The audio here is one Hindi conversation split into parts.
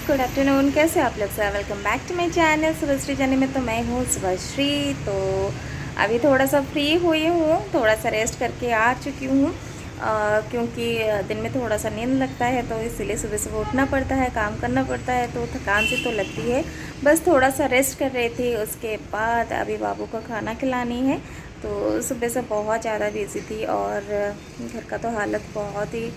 Good afternoon. कैसे आप लोग sir? Welcome back to my channel Shubhshree journey में। तो मैं हूँ शुभश्री। तो अभी थोड़ा सा फ्री हुई हूँ, थोड़ा सा रेस्ट करके आ चुकी हूँ क्योंकि दिन में थोड़ा सा नींद लगता है, तो इसीलिए सुबह सुबह उठना पड़ता है, काम करना पड़ता है, तो थकान से तो लगती है। बस थोड़ा सा रेस्ट कर रही थी, उसके बाद अभी बाबू को खाना खिलानी है। तो सुबह से बहुत ज़्यादा बिजी थी और घर का तो हालत बहुत ही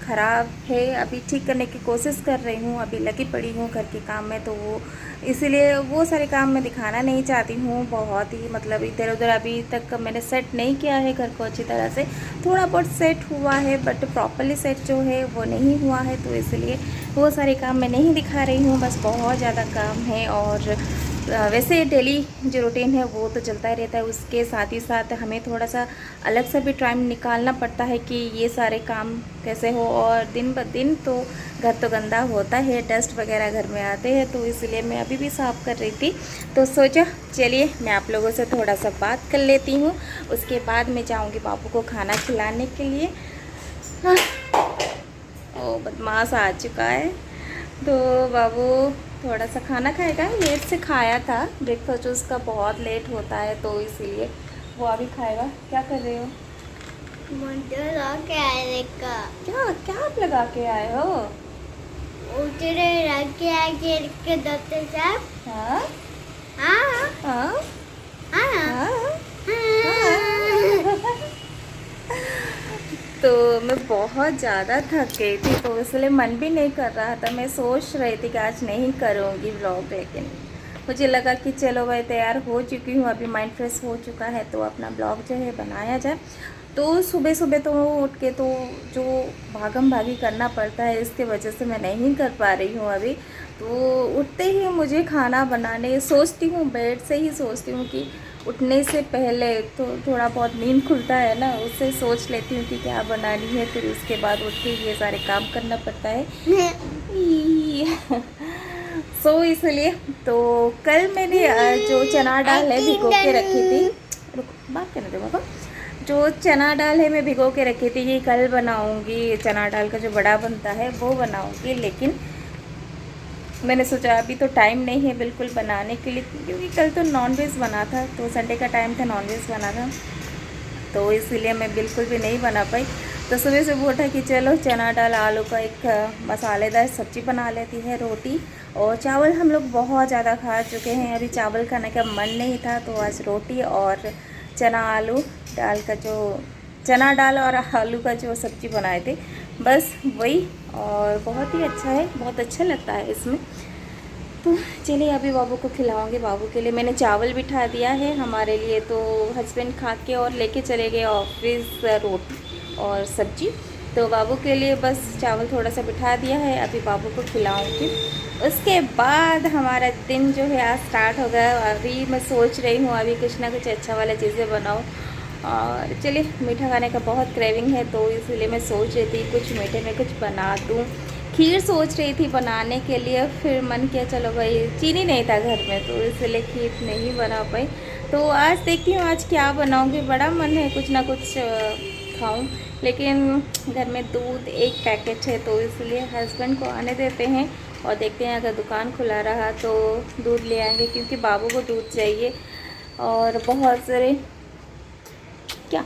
ख़राब है। अभी ठीक करने की कोशिश कर रही हूँ, अभी लगी पड़ी हूँ घर के काम में, तो वो इसीलिए वो सारे काम मैं दिखाना नहीं चाहती हूँ। बहुत ही मतलब इधर उधर अभी तक मैंने सेट नहीं किया है घर को अच्छी तरह से। थोड़ा बहुत सेट हुआ है बट प्रॉपरली सेट जो है वो नहीं हुआ है, तो इसलिए वो सारे काम मैं नहीं दिखा रही हूँ। बस बहुत ज़्यादा काम है और वैसे डेली जो रूटीन है वो तो चलता ही रहता है, उसके साथ ही साथ हमें थोड़ा सा अलग से भी टाइम निकालना पड़ता है कि ये सारे काम कैसे हो। और दिन ब दिन तो घर तो गंदा होता है, डस्ट वगैरह घर में आते हैं, तो इसलिए मैं अभी भी साफ़ कर रही थी। तो सोचा चलिए मैं आप लोगों से थोड़ा सा बात कर लेती हूँ, उसके बाद मैं जाऊँगी बाबू को खाना खिलाने के लिए। हाँ, ओ बदमाश आ चुका है। तो बाबू थोड़ा सा खाना खाएगा, लेट से खाया था, ब्रेकफास्ट उसका बहुत लेट होता है, तो इसीलिए वो अभी खाएगा। क्या कर रहे हो? मुझे लगा आने का क्या क्या आप लगा के आए हो? उतरे रखे आके के दत्ते साहब। हाँ हाँ हाँ हाँ हाँ हाँ। तो मैं बहुत ज़्यादा थक गई थी, तो इसलिए मन भी नहीं कर रहा था। मैं सोच रही थी कि आज नहीं करूँगी व्लॉग, लेकिन मुझे लगा कि चलो भाई तैयार हो चुकी हूँ, अभी माइंड फ्रेश हो चुका है, तो अपना ब्लॉग जो है बनाया जाए। तो सुबह सुबह तो उठ के तो जो भागम भागी करना पड़ता है, इसके वजह से मैं नहीं कर पा रही हूँ अभी। तो उठते ही मुझे खाना बनाने सोचती हूँ, बेड से ही सोचती हूँ कि उठने से पहले तो थोड़ा बहुत नींद खुलता है ना, उससे सोच लेती हूँ कि क्या बनानी है, फिर उसके बाद उठ के ये सारे काम करना पड़ता है। इसलिए तो कल मैंने जो चना दाल है भिगो के रखी थी, रुक बात करने दो बाबा। जो चना दाल है मैं भिगो के रखी थी कि कल बनाऊंगी, चना दाल का जो बड़ा बनता है वो बनाऊंगी, लेकिन मैंने सोचा अभी तो टाइम नहीं है बिल्कुल बनाने के लिए, क्योंकि कल तो नॉनवेज बना था, तो संडे का टाइम था, नॉनवेज बना था, तो इसीलिए मैं बिल्कुल भी नहीं बना पाई। तो सुबह से वो उठा कि चलो चना दाल आलू का एक मसालेदार सब्ज़ी बना लेती है, रोटी और चावल हम लोग बहुत ज़्यादा खा चुके हैं, अभी चावल खाने का मन नहीं था, तो आज रोटी और चना आलू दाल का जो चना दाल और आलू का जो सब्ज़ी बनाए थे, बस वही। और बहुत ही अच्छा है, बहुत अच्छा लगता है इसमें। तो चलिए अभी बाबू को खिलाऊंगी। बाबू के लिए मैंने चावल बिठा दिया है हमारे लिए, तो हस्बैंड खा के और लेके चले गए ऑफिस रोटी और सब्जी, तो बाबू के लिए बस चावल थोड़ा सा बिठा दिया है, अभी बाबू को खिलाऊंगी। उसके बाद हमारा दिन जो है आज स्टार्ट हो गया। अभी मैं सोच रही हूँ अभी कुछ ना कुछ अच्छा वाला चीज़ें बनाऊँ, और चलिए मीठा खाने का बहुत क्रेविंग है, तो इसलिए मैं सोच रही थी कुछ मीठे में कुछ बना दूँ। खीर सोच रही थी बनाने के लिए, फिर मन किया चलो भाई चीनी नहीं था घर में, तो इसलिए खीर नहीं बना पाई। तो आज देखती हूँ आज क्या बनाऊँगी, बड़ा मन है कुछ ना कुछ खाऊं, लेकिन घर में दूध एक पैकेट है, तो इसलिए हस्बैंड को आने देते हैं और देखते हैं अगर दुकान खुला रहा तो दूध ले आएंगे, क्योंकि बाबू को दूध चाहिए। और बहुत सारे क्या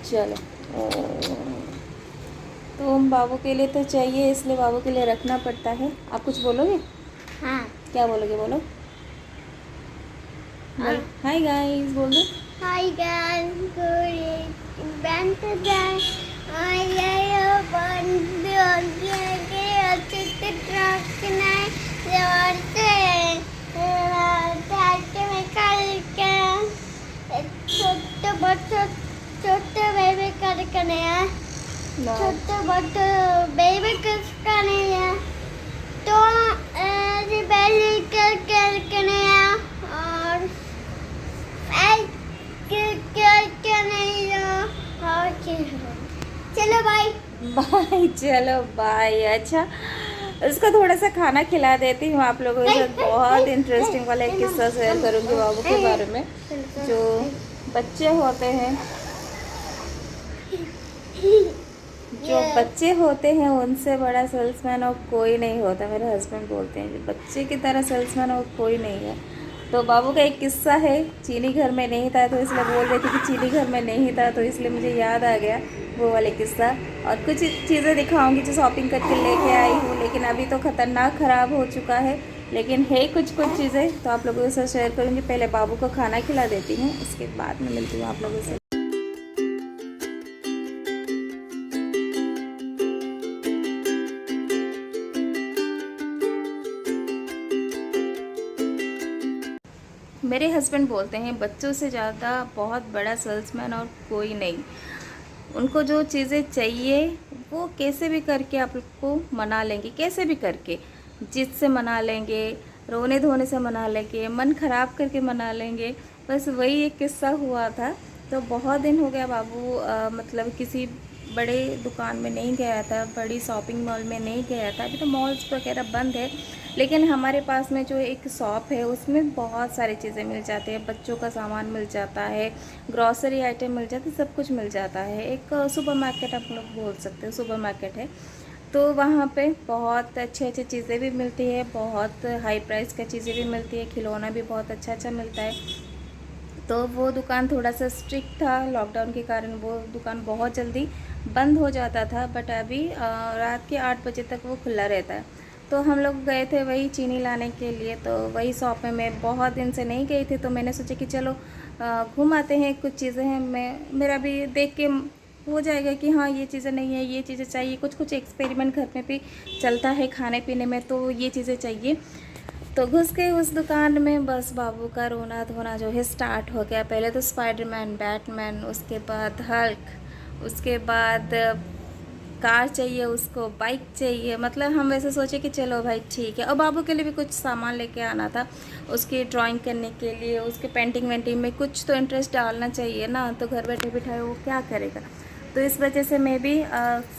चलो तो हम बाबू के लिए तो चाहिए, इसलिए बाबू के लिए रखना पड़ता है। आप कुछ बोलोगे? हाँ क्या बोलोगे? बोलो बोल हाय गाइस बोल दो। हाय गाइस गुड बैंड जाए आया बंद हो गया के अच्छे से ट्रक नहीं जोड़ते ताकि मैं कल के छोटे बच्चे छोटे बेबी करके नहीं है, छोटे बच्चे बेबी करके नहीं है, तो बेबी करके नहीं है और चलो बाय बाय चलो बाय। अच्छा उसको थोड़ा सा खाना खिला देती हूँ, आप लोगों के साथ बहुत इंटरेस्टिंग वाला एक किस्सा शेयर करूँगी बाबू के बारे में। जो बच्चे होते हैं जो बच्चे होते हैं उनसे बड़ा सेल्समैन और कोई नहीं होता। मेरे हस्बैंड बोलते हैं जो बच्चे की तरह सेल्समैन और कोई नहीं है। तो बाबू का एक किस्सा है, चीनी घर में नहीं था तो इसलिए बोल रही थी कि चीनी घर में नहीं था, तो इसलिए मुझे याद आ गया वो वाले किस्सा। और कुछ चीज़ें दिखाऊंगी जो शॉपिंग करके लेके आई हूँ, लेकिन अभी तो ख़तरनाक ख़राब हो चुका है, लेकिन है कुछ कुछ चीज़ें तो आप लोगों के साथ शेयर करूँगी। पहले बाबू को खाना खिला देती हूँ, उसके बाद में मिलती हूँ आप लोगों से। मेरे हस्बैंड बोलते हैं बच्चों से ज़्यादा बहुत बड़ा सेल्समैन और कोई नहीं। उनको जो चीज़ें चाहिए वो कैसे भी करके आप लोग को मना लेंगे, कैसे भी करके, जिद से मना लेंगे, रोने धोने से मना लेंगे, मन ख़राब करके मना लेंगे। बस वही एक किस्सा हुआ था। तो बहुत दिन हो गया बाबू मतलब किसी बड़े दुकान में नहीं गया था, बड़ी शॉपिंग मॉल में नहीं गया था। अभी तो मॉल्स वगैरह बंद है, लेकिन हमारे पास में जो एक शॉप है उसमें बहुत सारी चीज़ें मिल जाती है। बच्चों का सामान मिल जाता है, ग्रॉसरी आइटम मिल जाती है, सब कुछ मिल जाता है। एक सुपर मार्केट आप लोग बोल सकते हो, सुपर मार्केट है। तो वहाँ पे बहुत अच्छे अच्छे चीज़ें भी मिलती है, बहुत हाई प्राइस की चीज़ें भी मिलती है, खिलौना भी बहुत अच्छा अच्छा मिलता है। तो वो दुकान थोड़ा सा स्ट्रिक्ट था, लॉकडाउन के कारण वो दुकान बहुत जल्दी बंद हो जाता था, बट अभी रात के 8 बजे तक वो खुला रहता है। तो हम लोग गए थे वही चीनी लाने के लिए, तो वही शॉप में मैं बहुत दिन से नहीं गई थी, तो मैंने सोचा कि चलो घूम आते हैं, कुछ चीज़ें हैं, मेरा भी देख के हो जाएगा कि हाँ ये चीज़ें नहीं है, ये चीज़ें चाहिए। कुछ कुछ एक्सपेरिमेंट घर में भी चलता है खाने पीने में, तो ये चीज़ें चाहिए। तो घुस गए उस दुकान में, बस बाबू का रोना धोना जो है स्टार्ट हो गया। पहले तो स्पाइडरमैन, बैटमैन, उसके बाद हल्क, उसके बाद कार चाहिए उसको, बाइक चाहिए। मतलब हम वैसे सोचे कि चलो भाई ठीक है। और बाबू के लिए भी कुछ सामान लेके आना था, उसकी ड्राइंग करने के लिए, उसके पेंटिंग वेंटिंग में कुछ तो इंटरेस्ट डालना चाहिए ना, तो घर बैठे बिठाए वो क्या करेगा। तो इस वजह से मैं भी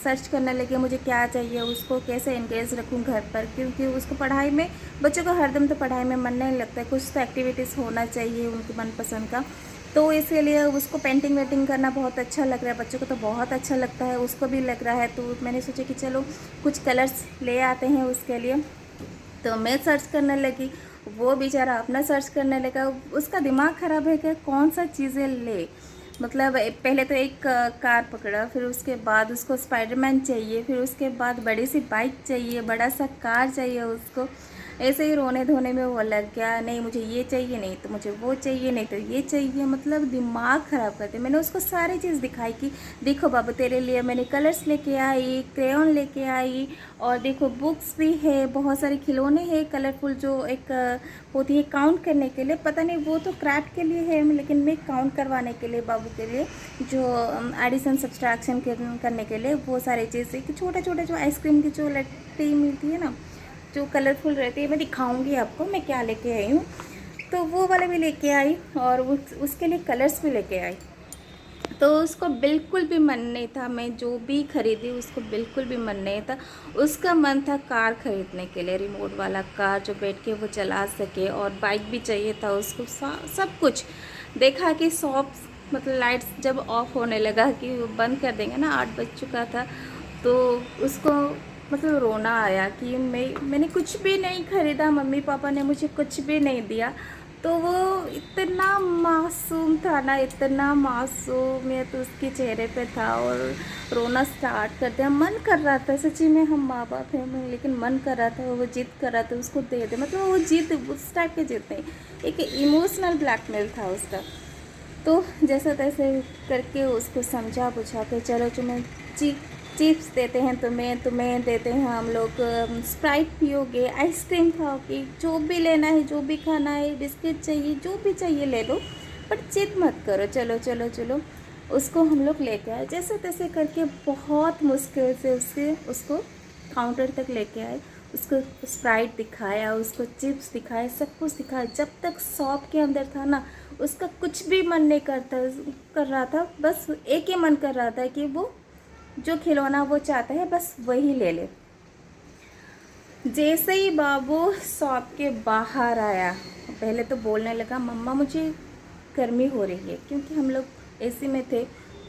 सर्च करने लगी मुझे क्या चाहिए, उसको कैसे एंगेज रखूँ घर पर, क्योंकि उसको पढ़ाई में, बच्चों को हरदम तो पढ़ाई में मन नहीं लगता है, कुछ तो एक्टिविटीज़ होना चाहिए उनके मनपसंद का। तो इसके लिए उसको पेंटिंग वेंटिंग करना बहुत अच्छा लग रहा है, बच्चों को तो बहुत अच्छा लगता है, उसको भी लग रहा है। तो मैंने सोचा कि चलो कुछ कलर्स ले आते हैं उसके लिए। तो मैं सर्च करने लगी, वो बेचारा अपना सर्च करने लगा। उसका दिमाग ख़राब है कि कौन सा चीज़ें ले। मतलब पहले तो एक कार पकड़ा, फिर उसके बाद उसको स्पाइडरमैन चाहिए, फिर उसके बाद बड़ी सी बाइक चाहिए, बड़ा सा कार चाहिए उसको। ऐसे ही रोने धोने में वो लग गया, नहीं मुझे ये चाहिए, नहीं तो मुझे वो चाहिए, नहीं तो ये चाहिए। मतलब दिमाग ख़राब करते। मैंने उसको सारी चीज़ दिखाई कि देखो बाबू तेरे लिए मैंने कलर्स लेके आई, क्रेयॉन लेके आई, और देखो बुक्स भी है, बहुत सारे खिलौने हैं कलरफुल, जो एक होती है काउंट करने के लिए। पता नहीं वो तो क्राफ्ट के लिए है, लेकिन मैं काउंट करवाने के लिए बाबू के लिए, जो एडिशन सब्सट्रैक्शन करने के लिए वो सारी चीज़ें। कि छोटे छोटे जो आइसक्रीम की जो लट्टी मिलती है ना, जो कलरफुल रहती है, मैं दिखाऊंगी आपको मैं क्या लेके आई हूँ। तो वो वाला भी लेके आई, और उसके लिए कलर्स भी लेके आई। तो उसको बिल्कुल भी मन नहीं था, मैं जो भी खरीदी उसको बिल्कुल भी मन नहीं था। उसका मन था कार खरीदने के लिए, रिमोट वाला कार जो बैठ के वो चला सके, और बाइक भी चाहिए था उसको। सब कुछ देखा कि शॉप मतलब लाइट्स जब ऑफ होने लगा कि वो बंद कर देंगे ना, 8 बज चुका था, तो उसको मतलब रोना आया कि मैंने कुछ भी नहीं ख़रीदा, मम्मी पापा ने मुझे कुछ भी नहीं दिया। तो वो इतना मासूम था ना, इतना मासूमियत उसके चेहरे पे था, और रोना स्टार्ट कर दिया। मन कर रहा था सच्ची में, हम माँ बाप हैं, लेकिन मन कर रहा था, वो जिद कर रहा था उसको दे दे। मतलब वो जिद उस टाइप की जिद नहीं, एक इमोशनल ब्लैकमेल था उसका। तो जैसे तैसे करके उसको समझा बुझा के, चलो तुम्हें चिप्स देते हैं, तुम्हें देते हैं हम लोग, स्प्राइट पियोगे, आइसक्रीम खाओगे, जो भी लेना है, जो भी खाना है, बिस्किट चाहिए, जो भी चाहिए ले लो, बट जिद मत करो, चलो चलो चलो। उसको हम लोग लेके आए, जैसे तैसे करके बहुत मुश्किल से उसको काउंटर तक लेके आए। उसको स्प्राइट दिखाया, उसको चिप्स दिखाए, सब कुछ दिखाया। जब तक शॉप के अंदर था ना, उसका कुछ भी मन नहीं कर रहा था। बस एक ही मन कर रहा था कि वो जो खिलौना वो चाहता है बस वही ले ले। जैसे ही बाबू शॉप के बाहर आया, पहले तो बोलने लगा मम्मा मुझे गर्मी हो रही है, क्योंकि हम लोग एसी में थे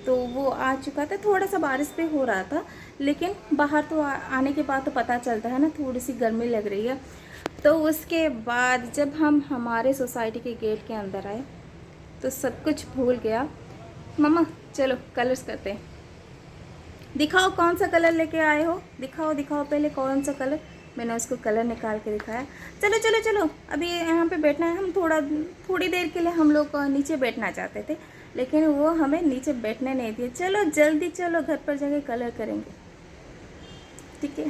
तो वो आ चुका था। थोड़ा सा बारिश पे हो रहा था, लेकिन बाहर तो आने के बाद तो पता चलता है ना, थोड़ी सी गर्मी लग रही है। तो उसके बाद जब हम हमारे सोसाइटी के गेट के अंदर आए तो सब कुछ भूल गया। मम्मा चलो कलर्स करते हैं। दिखाओ कौन सा कलर लेके आए हो, दिखाओ दिखाओ पहले कौन सा कलर। मैंने उसको कलर निकाल के दिखाया। चलो चलो चलो अभी यहाँ पे बैठना है। हम थोड़ी देर के लिए हम लोग नीचे बैठना चाहते थे, लेकिन वो हमें नीचे बैठने नहीं दिए। चलो जल्दी चलो, घर पर जाके कलर करेंगे, ठीक है।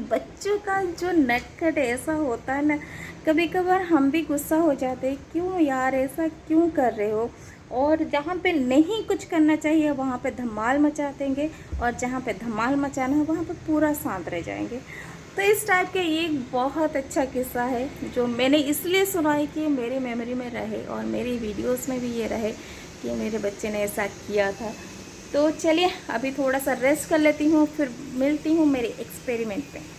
बच्चों का जो नटखट ऐसा होता है ना, कभी कभार हम भी गुस्सा हो जाते हैं, क्यों यार ऐसा क्यों कर रहे हो। और जहाँ पे नहीं कुछ करना चाहिए वहाँ पे धमाल मचा देंगे, और जहाँ पे धमाल मचाना है वहाँ पे पूरा शांत रह जाएंगे। तो इस टाइप के ये एक बहुत अच्छा किस्सा है जो मैंने इसलिए सुना है कि मेरी मेमोरी में रहे और मेरी वीडियोस में भी ये रहे कि मेरे बच्चे ने ऐसा किया था। तो चलिए अभी थोड़ा सा रेस्ट कर लेती हूँ, फिर मिलती हूँ मेरे एक्सपेरिमेंट पे।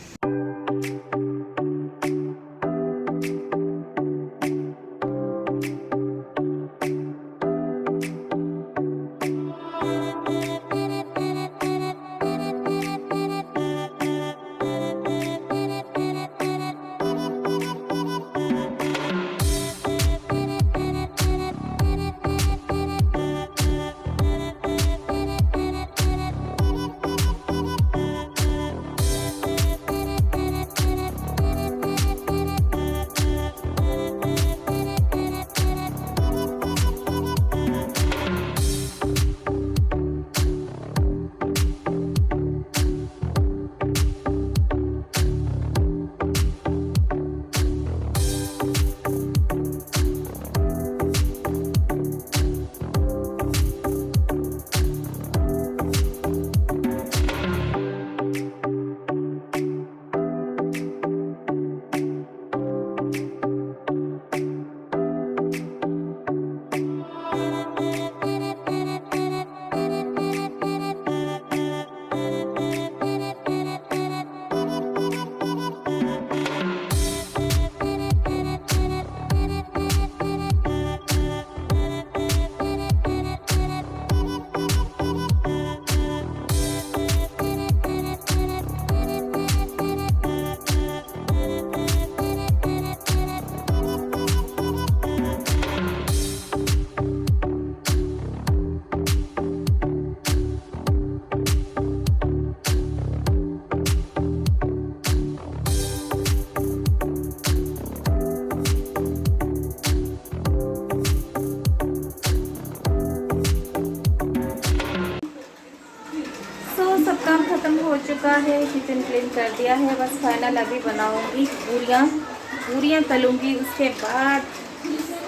सब काम ख़त्म हो चुका है, किचन क्लीन कर दिया है। बस फाइनल अभी बनाऊंगी पूरियाँ तलूँगी, उसके बाद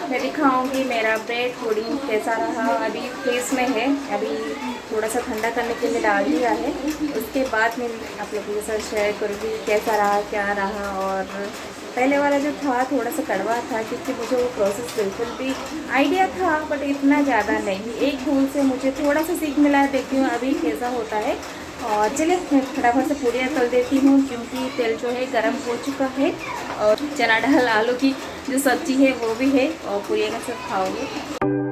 मैं दिखाऊंगी मेरा ब्रेड पुडिंग कैसा रहा। अभी फ्रीज में है, अभी थोड़ा सा ठंडा करने के लिए डाल दिया है। उसके बाद मैं आप लोगों के साथ शेयर करूँगी कैसा रहा क्या रहा। और पहले वाला जो था थोड़ा सा कड़वा था, क्योंकि मुझे वो प्रोसेस बिल्कुल भी आइडिया था बट इतना ज़्यादा नहीं। एक भूल से मुझे थोड़ा सा सीख मिला है, देखती हूँ अभी कैसा होता है। और चलिए मैं फटाफट से पूरियाँ तल देती हूँ, क्योंकि तेल जो है गर्म हो चुका है। और चना दाल आलू की जो सब्ज़ी है वो भी है, और पूरियाँ का सब खाओगे।